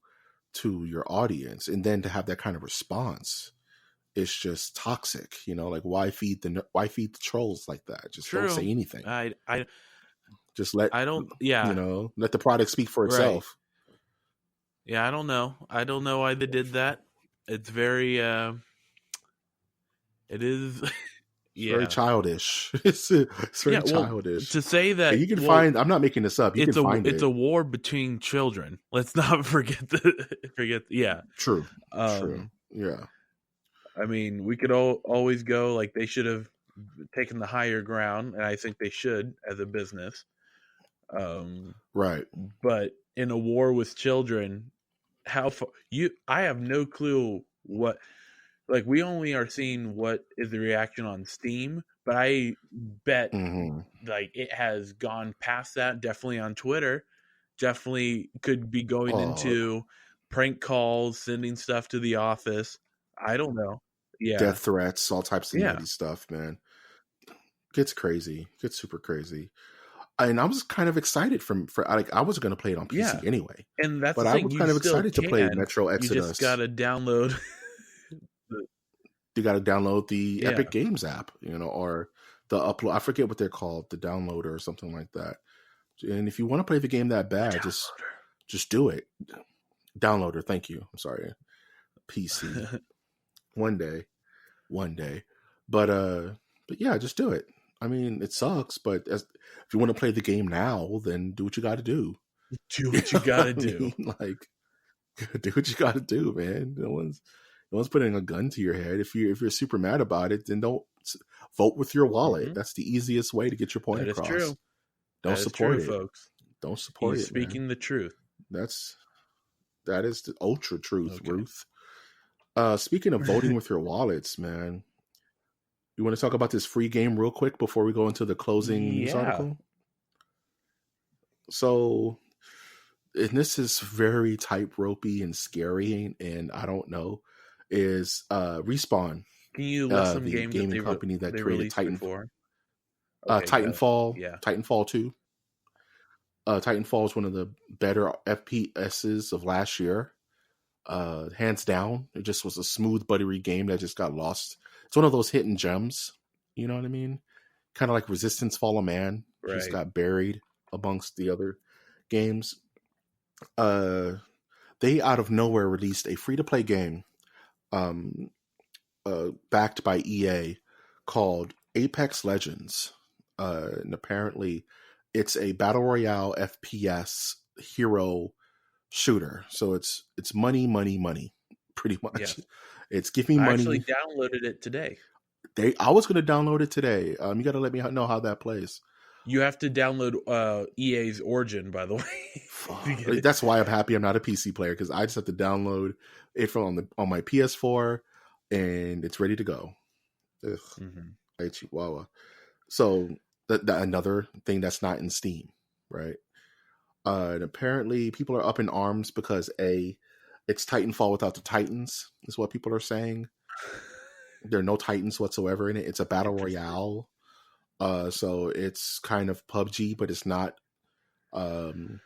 Speaker 1: your audience, and then to have that kind of response, it's just toxic, you know. Like why feed the trolls like that? Just
Speaker 2: True.
Speaker 1: Don't say anything.
Speaker 2: I
Speaker 1: just let let the product speak for itself.
Speaker 2: Right. Yeah, I don't know why they did that. It's very it is
Speaker 1: It's very childish. It's very childish.
Speaker 2: To say that,
Speaker 1: and you can find, I'm not making this up. You can find it.
Speaker 2: It's a war between children. Let's not forget. Yeah.
Speaker 1: True. True. Yeah.
Speaker 2: I mean, we could always go like they should have taken the higher ground, and I think they should as a business.
Speaker 1: Right.
Speaker 2: But in a war with children, how far I have no clue what. Like, we only are seeing what is the reaction on Steam, but I bet like it has gone past that. Definitely on Twitter, definitely could be going into prank calls, sending stuff to the office. I don't know. Yeah,
Speaker 1: death threats, all types of nutty stuff, man. Gets crazy. Gets super crazy. And I was kind of excited for like, I was going to play it on PC anyway,
Speaker 2: and that's
Speaker 1: but
Speaker 2: the thing,
Speaker 1: I was kind of excited to play Metro Exodus.
Speaker 2: You just got to download.
Speaker 1: You got to download the Epic Games app, you know, or the upload. I forget what they're called, the downloader or something like that. And if you want to play the game that bad, just do it. Downloader. Thank you. I'm sorry. PC. One day. But yeah, just do it. I mean, it sucks, but if you want to play the game now, then do what you got to do.
Speaker 2: Do what you got to do.
Speaker 1: Like, do what you got to do, man. No one's putting a gun to your head. If you're super mad about it, then don't vote with your wallet. That's the easiest way to get your point across.
Speaker 2: That is true.
Speaker 1: Don't support it,
Speaker 2: folks.
Speaker 1: Don't support it.
Speaker 2: Speaking the truth.
Speaker 1: That is the ultra truth, okay. Ruth. Speaking of voting with your wallets, man, you want to talk about this free game real quick before we go into the closing news article? So and this is very tight-ropey and scary, and I don't know, is Respawn,
Speaker 2: Can you list some
Speaker 1: the
Speaker 2: games that
Speaker 1: gaming company that
Speaker 2: they
Speaker 1: created
Speaker 2: released before? Okay, go.
Speaker 1: Titanfall,
Speaker 2: Yeah.
Speaker 1: Titanfall 2. Titanfall is one of the better FPSs of last year. Hands down. It just was a smooth, buttery game that just got lost. It's one of those hidden gems. You know what I mean? Kind of like Resistance Fall of Man. Just
Speaker 2: Right.
Speaker 1: got buried amongst the other games. They out of nowhere released a free-to-play game backed by EA called Apex Legends. And apparently it's a battle royale FPS hero shooter. So it's money, money, money, pretty much.
Speaker 2: Yes.
Speaker 1: It's give me
Speaker 2: I
Speaker 1: money.
Speaker 2: actually downloaded it today.
Speaker 1: I was going to download it today. You got to let me know how that plays.
Speaker 2: You have to download EA's Origin, by the way.
Speaker 1: That's why I'm happy I'm not a PC player, because I just have to download it from on my PS4 and it's ready to go. Mm-hmm. Chihuahua. So that another thing that's not in Steam, right? And apparently people are up in arms because it's Titanfall without the Titans, is what people are saying. There are no Titans whatsoever in it. It's a battle royale. So it's kind of PUBG, but it's not Fortnite.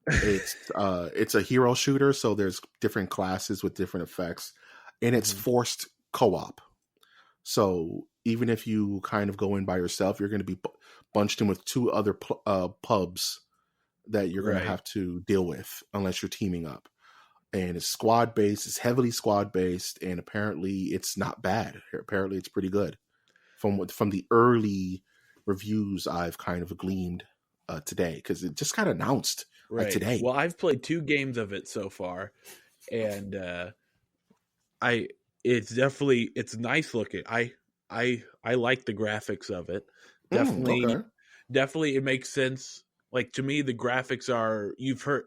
Speaker 1: It's a hero shooter, so there's different classes with different effects, and it's forced co-op. So even if you kind of go in by yourself, you're going to be bunched in with two other pubs that you're going to have to deal with unless you're teaming up. And it's squad based. It's heavily squad based, and apparently it's not bad. Apparently it's pretty good from the early reviews I've kind of gleaned today, because it just got announced like today.
Speaker 2: Well, I've played 2 games of it so far, and it's nice looking. I like the graphics of it. Definitely it makes sense. Like, to me, the graphics are, you've heard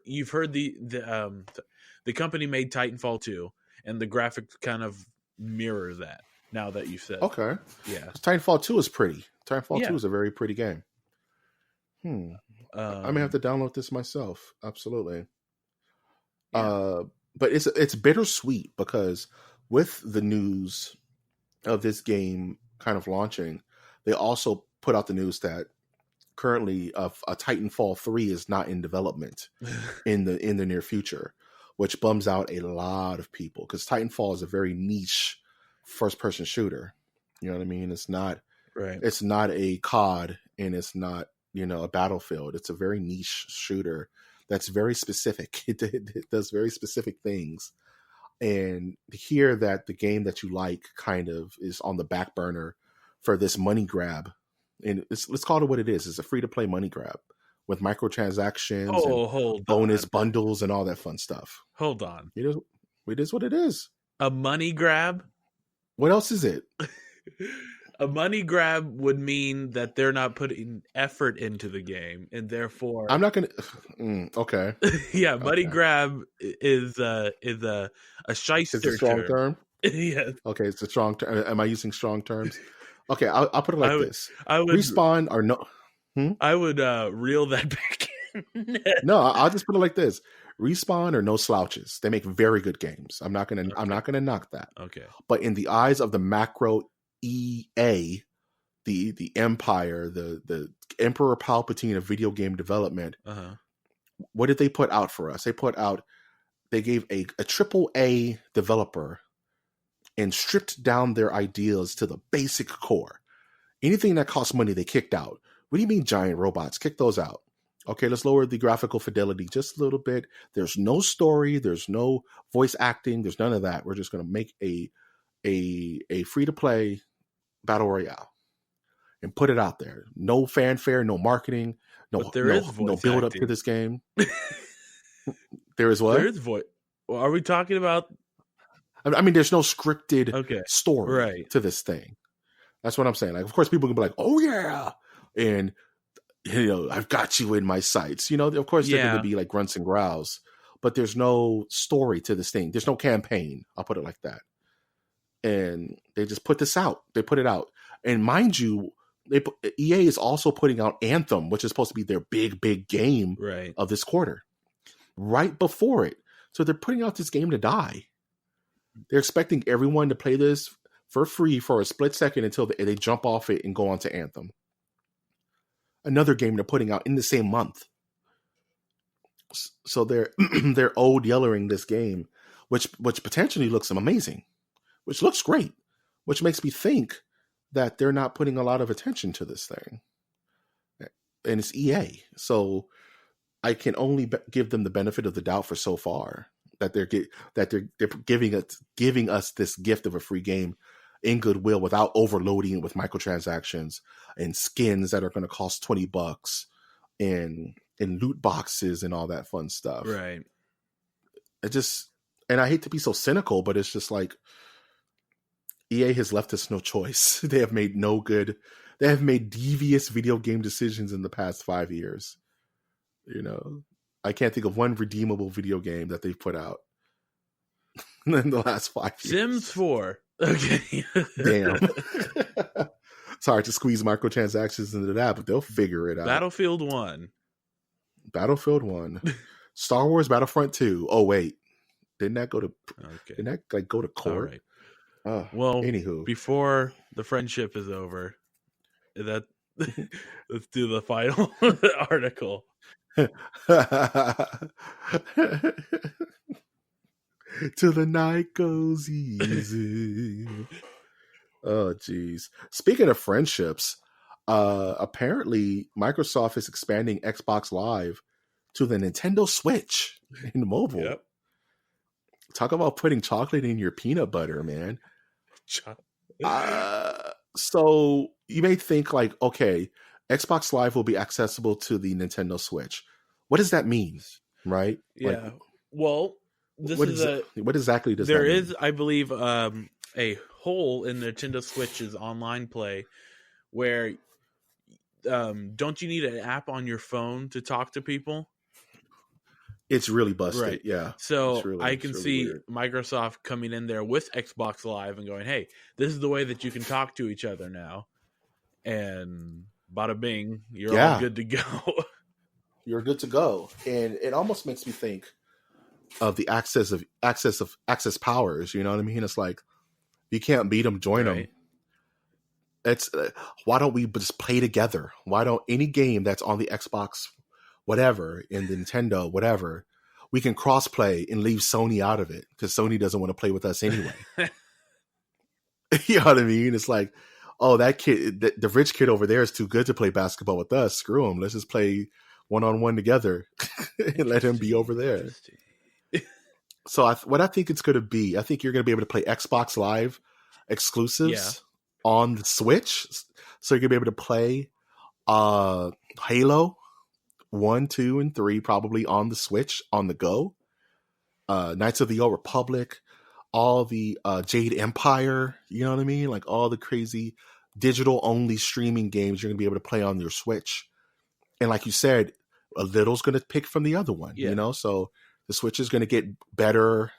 Speaker 2: the company made Titanfall 2, and the graphics kind of mirror that, now that you said.
Speaker 1: Okay.
Speaker 2: Yeah.
Speaker 1: Titanfall 2 is pretty. Titanfall 2 is a very pretty game. I may have to download this myself. Absolutely. Yeah. But it's bittersweet, because with the news of this game kind of launching, they also put out the news that currently a Titanfall 3 is not in development in the near future, which bums out a lot of people, because Titanfall is a very niche first person shooter. You know what I mean? It's not It's not a COD, and it's not, a Battlefield. It's a very niche shooter that's very specific. It does very specific things. And to hear that the game that you like kind of is on the back burner for this money grab, and let's call it what it is. It's a free-to-play money grab with microtransactions and bonus bundles and all that fun stuff.
Speaker 2: Hold on.
Speaker 1: It is what it is.
Speaker 2: A money grab?
Speaker 1: What else is it?
Speaker 2: A money grab would mean that they're not putting effort into the game, and therefore
Speaker 1: I'm not going to. Okay.
Speaker 2: Yeah, money grab is a shyster.
Speaker 1: It's a strong term.
Speaker 2: Yes.
Speaker 1: Okay, it's a strong term. Am I using strong terms? Okay, I'll put it like this.
Speaker 2: I would
Speaker 1: Respawn or no.
Speaker 2: I would reel that back in.
Speaker 1: No, I'll just put it like this. Respawn are no slouches. They make very good games. I'm not gonna knock that.
Speaker 2: Okay.
Speaker 1: But in the eyes of the macro EA, the empire, the Emperor Palpatine of video game development, what did they put out for us? They gave a AAA developer and stripped down their ideas to the basic core. Anything that costs money, they kicked out. What do you mean giant robots? Kick those out. Okay, let's lower the graphical fidelity just a little bit. There's no story. There's no voice acting. There's none of that. We're just going to make a free-to-play battle royale and put it out there. No fanfare, no marketing, no build-up to this game. There is what?
Speaker 2: There is voice. Well, are we talking about?
Speaker 1: I mean, there's no scripted story to this thing. That's what I'm saying. Like, of course, people can be like, "Oh yeah," and I've got you in my sights. Of course, they're going to be like grunts and growls, but there's no story to this thing. There's no campaign. I'll put it like that. And they just put this out. They put it out, and mind you, EA is also putting out Anthem, which is supposed to be their big game
Speaker 2: right.
Speaker 1: of this quarter, right before it. So they're putting out this game to die. They're expecting everyone to play this for free for a split second until they jump off it and go on to Anthem. Another game they're putting out in the same month. So they're yellering this game, which potentially looks amazing, which looks great, which makes me think that they're not putting a lot of attention to this thing. And it's EA. So I can only give them the benefit of the doubt for so far that they're giving us this gift of a free game in goodwill without overloading it with microtransactions and skins that are going to cost $20 and loot boxes and all that fun stuff.
Speaker 2: Right.
Speaker 1: And I hate to be so cynical, but it's just like EA has left us no choice. They have made devious video game decisions in the past 5 years. You know, I can't think of one redeemable video game that they've put out in the last 5 years.
Speaker 2: Sims 4. Okay.
Speaker 1: Damn. It's hard to squeeze microtransactions into that, but they'll figure it out.
Speaker 2: Battlefield 1.
Speaker 1: Star Wars Battlefront 2. Oh wait, didn't that go to court?
Speaker 2: Right. Well,
Speaker 1: anywho,
Speaker 2: before the friendship is over, let's do the final article.
Speaker 1: Till the night goes easy. Oh geez. Speaking of friendships, apparently Microsoft is expanding Xbox Live to the Nintendo Switch in mobile.
Speaker 2: Yep.
Speaker 1: Talk about putting chocolate in your peanut butter, man. So you may think like, okay, Xbox Live will be accessible to the Nintendo Switch. What does that mean? Right?
Speaker 2: Yeah.
Speaker 1: Like,
Speaker 2: well,
Speaker 1: what exactly does
Speaker 2: there
Speaker 1: that mean?
Speaker 2: is, I believe, a hole in Nintendo Switch's online play where don't you need an app on your phone to talk to people?
Speaker 1: It's really busted,
Speaker 2: right.
Speaker 1: Yeah.
Speaker 2: So I can see weird. Microsoft coming in there with Xbox Live and going, hey, this is the way that you can talk to each other now. And bada bing, you're all good to go.
Speaker 1: You're good to go. And it almost makes me think of the access powers, you know what I mean? It's like, you can't beat them, join them. It's why don't we just play together? Why don't any game that's on the Xbox whatever, in the Nintendo, whatever, we can cross-play and leave Sony out of it because Sony doesn't want to play with us anyway. You know what I mean? It's like, oh, that kid, the rich kid over there is too good to play basketball with us. Screw him. Let's just play one-on-one together and let him be over there. So what I think it's going to be, I think you're going to be able to play Xbox Live exclusives on the Switch. So you're going to be able to play Halo 1, 2, and 3 probably on the Switch on the go. Knights of the Old Republic, all the Jade Empire, you know what I mean? Like all the crazy digital only streaming games you're going to be able to play on your Switch. And like you said, a little's going to pick from the other one, you know? So the Switch is going to get better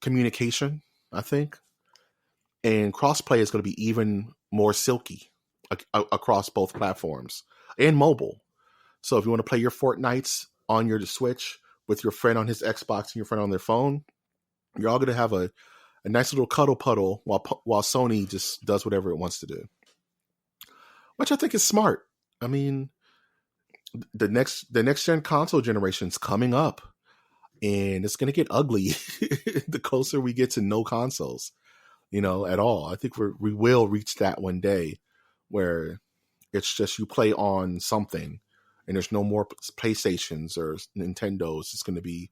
Speaker 1: communication, I think. And crossplay is going to be even more silky across both platforms and mobile. So if you want to play your Fortnites on your Switch with your friend on his Xbox and your friend on their phone, you're all going to have a nice little cuddle puddle while Sony just does whatever it wants to do, which I think is smart. I mean, the next gen console generation is coming up, and it's going to get ugly the closer we get to no consoles, you know, at all. I think we will reach that one day where it's just you play on something and there's no more PlayStations or Nintendos. It's going to be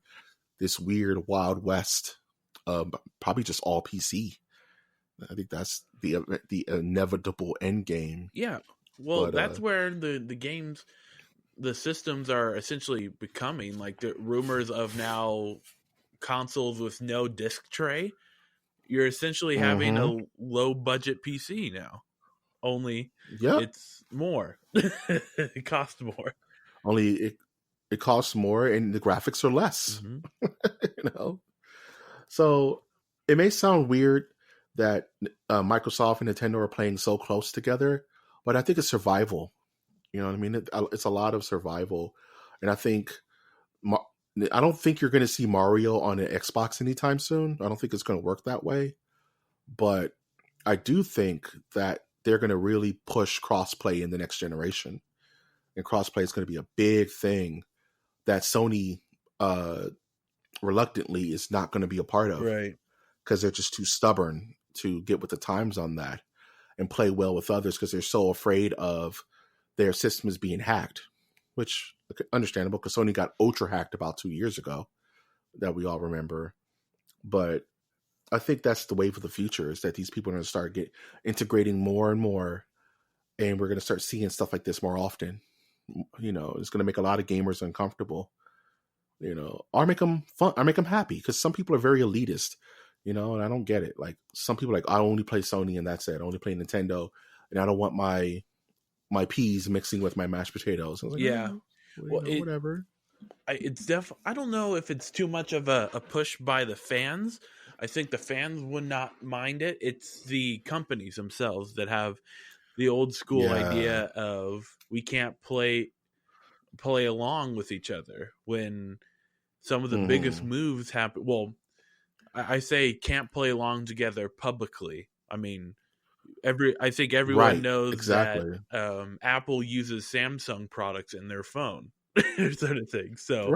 Speaker 1: this weird Wild West, probably just all PC. I think that's the inevitable end game.
Speaker 2: Yeah. Well, that's where the games, the systems are essentially becoming like the rumors of now consoles with no disc tray. You're essentially having a low budget PC now. Only it's more. It costs more.
Speaker 1: Only it costs more and the graphics are less. You know? So it may sound weird, that Microsoft and Nintendo are playing so close together, but I think it's survival. You know what I mean? It's a lot of survival, and I don't think you're going to see Mario on an Xbox anytime soon. I don't think it's going to work that way, but I do think that they're going to really push crossplay in the next generation, and crossplay is going to be a big thing that Sony reluctantly is not going to be a part of,
Speaker 2: right?
Speaker 1: Because they're just too stubborn to get with the times on that and play well with others because they're so afraid of their systems being hacked, which understandable because Sony got ultra hacked about 2 years ago that we all remember. But I think that's the wave of the future, is that these people are going to start integrating more and more, and we're going to start seeing stuff like this more often. You know, it's going to make a lot of gamers uncomfortable, you know, or make them fun, or make them happy, because some people are very elitist, you know, and I don't get it. Like, some people I only play Sony and that's it. I only play Nintendo, and I don't want my peas mixing with my mashed potatoes. I was like,
Speaker 2: yeah,
Speaker 1: well, whatever.
Speaker 2: It's I don't know if it's too much of a push by the fans. I think the fans would not mind it. It's the companies themselves that have the old school idea of we can't play along with each other when some of the biggest moves happen. Well, I say can't play along together publicly. I mean, I think everyone knows that Apple uses Samsung products in their phone, sort of thing. So,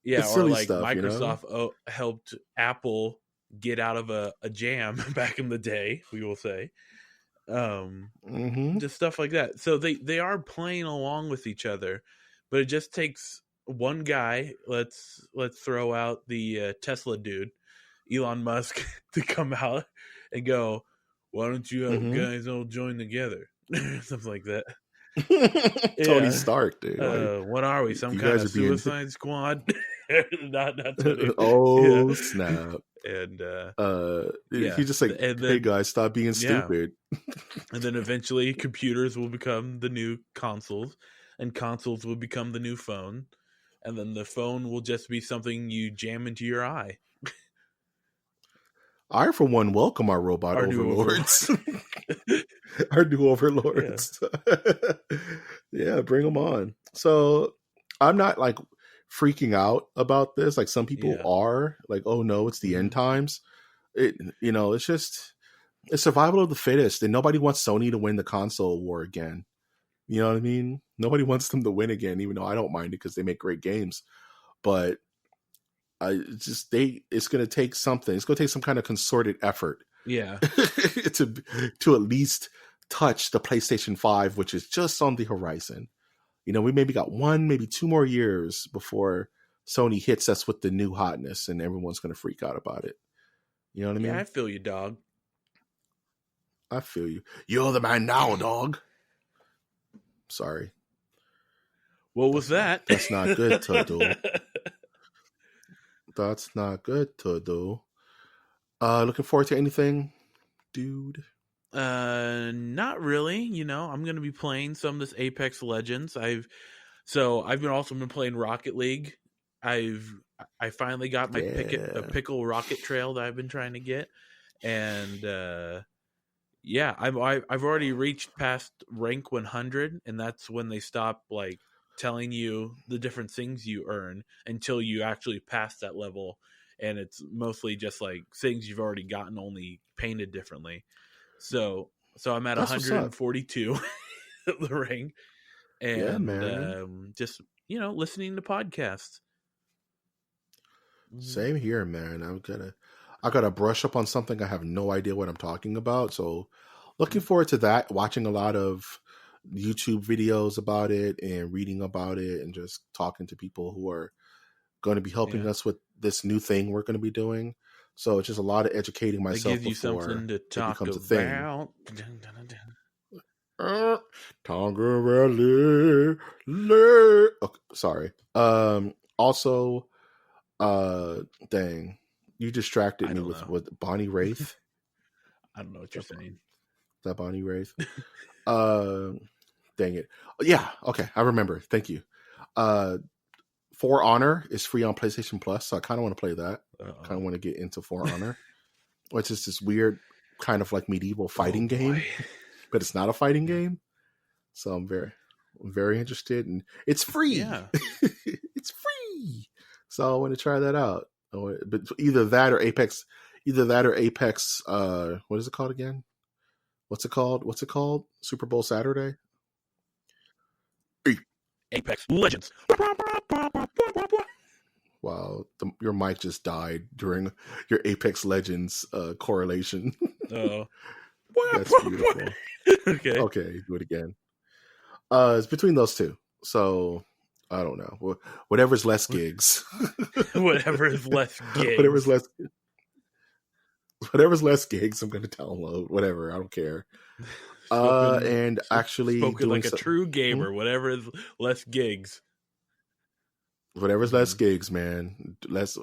Speaker 2: yeah,
Speaker 1: it's
Speaker 2: or
Speaker 1: silly
Speaker 2: like
Speaker 1: stuff,
Speaker 2: Microsoft helped Apple get out of a jam back in the day, we will say. Just stuff like that. So they are playing along with each other, but it just takes one guy. Let's throw out the Tesla dude, Elon Musk, to come out and go, why don't you guys all join together? Something like that.
Speaker 1: Tony Stark, dude.
Speaker 2: What are we? Some kind of Suicide Squad? not Tony.
Speaker 1: Oh, snap.
Speaker 2: And
Speaker 1: he's just like, hey guys, stop being stupid.
Speaker 2: And then eventually computers will become the new consoles, and consoles will become the new phone, and then the phone will just be something you jam into your eye.
Speaker 1: I, for one, welcome our robot overlords. Our new overlords. Yeah, bring them on. So I'm not like freaking out about this like some people are. Like, oh no, it's the end times. It's just, it's survival of the fittest, and nobody wants Sony to win the console war again. You know what I mean? Nobody wants them to win again, even though I don't mind it because they make great games. But it's going to take something. It's going to take some kind of concerted effort.
Speaker 2: Yeah.
Speaker 1: to at least touch the PlayStation 5, which is just on the horizon. You know, we maybe got 1, maybe 2 more years before Sony hits us with the new hotness, and everyone's going to freak out about it. You know what I mean?
Speaker 2: Yeah, I feel you, dog.
Speaker 1: I feel you. You're the man now, dog. Sorry.
Speaker 2: What was that?
Speaker 1: That's not good to do. That's not good to do. Looking forward to anything, dude?
Speaker 2: Not really. You know, I'm going to be playing some of this Apex Legends. I've been playing Rocket League. I finally got my pickle rocket trail that I've been trying to get, and I've already reached past rank 100, and that's when they stop like telling you the different things you earn until you actually pass that level, and it's mostly just like things you've already gotten, only painted differently. So I'm at 142 the ring, and just listening to podcasts.
Speaker 1: Same here, man. I gotta brush up on something. I have no idea what I'm talking about, so looking forward to that. Watching a lot of YouTube videos about it and reading about it, and just talking to people who are going to be helping us with this new thing we're going to be doing. So it's just a lot of educating myself.
Speaker 2: It gives you something to talk about.
Speaker 1: Tonga Valley. Okay, sorry. Also, dang, you distracted me with Bonnie Wraith.
Speaker 2: I don't know what you're saying.
Speaker 1: Is that Bonnie Wraith? Dang it. Yeah. Okay. I remember. Thank you. For Honor is free on PlayStation Plus, so I kind of want to play that. I kind of want to get into For Honor, which is this weird kind of like medieval fighting game, but it's not a fighting game. So I'm very interested, and it's free.
Speaker 2: Yeah.
Speaker 1: It's free. So I want to try that out. But either that or Apex. What is it called again? What's it called? Super Bowl Saturday.
Speaker 2: Apex Legends.
Speaker 1: Wow, your mic just died during your Apex Legends correlation.
Speaker 2: Oh,
Speaker 1: that's beautiful. Okay, do it again. It's between those two, so I don't know. Whatever's less gigs.
Speaker 2: Whatever's less gigs.
Speaker 1: Whatever's less gigs, I'm going to download. Whatever, I don't care. Actually
Speaker 2: spoken like a true gamer. Whatever is less gigs.
Speaker 1: Whatever's less gigs, man. If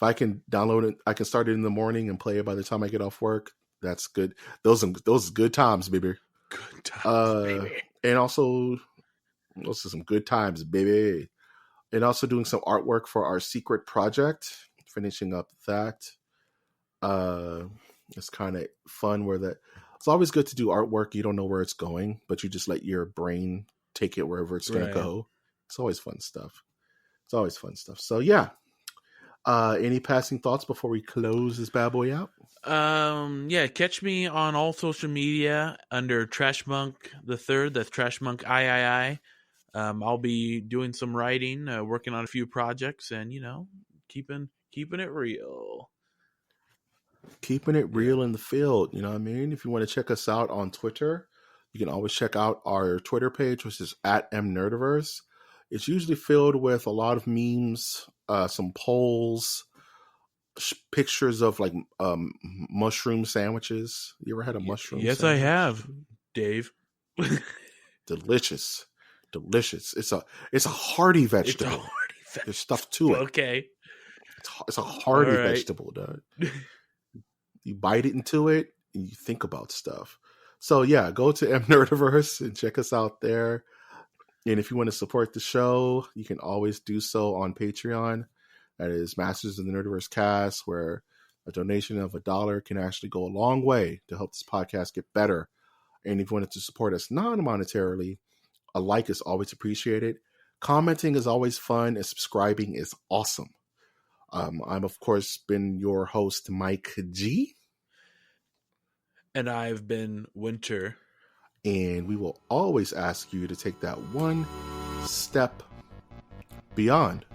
Speaker 1: I can download it, I can start it in the morning and play it by the time I get off work. That's good. Those good times, baby.
Speaker 2: Good times, baby.
Speaker 1: And also, those are some good times, baby. And also doing some artwork for our secret project. Finishing up that. It's kind of fun it's always good to do artwork. You don't know where it's going, but you just let your brain take it wherever it's going to go. It's always fun stuff. So yeah. Any passing thoughts before we close this bad boy out?
Speaker 2: Yeah, catch me on all social media under Trash Monk the Third. That's Trash Monk III. I'll be doing some writing, working on a few projects, and keeping it real.
Speaker 1: Keeping it real in the field, you know what I mean? If you want to check us out on Twitter, you can always check out our Twitter page, which is @MNerdiverse. It's usually filled with a lot of memes, some polls, pictures of like mushroom sandwiches. You ever had a mushroom
Speaker 2: Yes,
Speaker 1: sandwich?
Speaker 2: I have, Dave.
Speaker 1: Delicious. It's a hearty vegetable. There's stuff to it.
Speaker 2: Okay.
Speaker 1: It's a hearty vegetable, dog. You bite into it and you think about stuff. So yeah, go to MNerdiverse and check us out there. And if you want to support the show, you can always do so on Patreon. That is Masters of the Nerdiverse Cast, where a donation of $1 can actually go a long way to help this podcast get better. And if you wanted to support us non-monetarily, a like is always appreciated. Commenting is always fun, and subscribing is awesome. I'm, of course, been your host, Mike G.
Speaker 2: And I've been Winter.
Speaker 1: And we will always ask you to take that one step beyond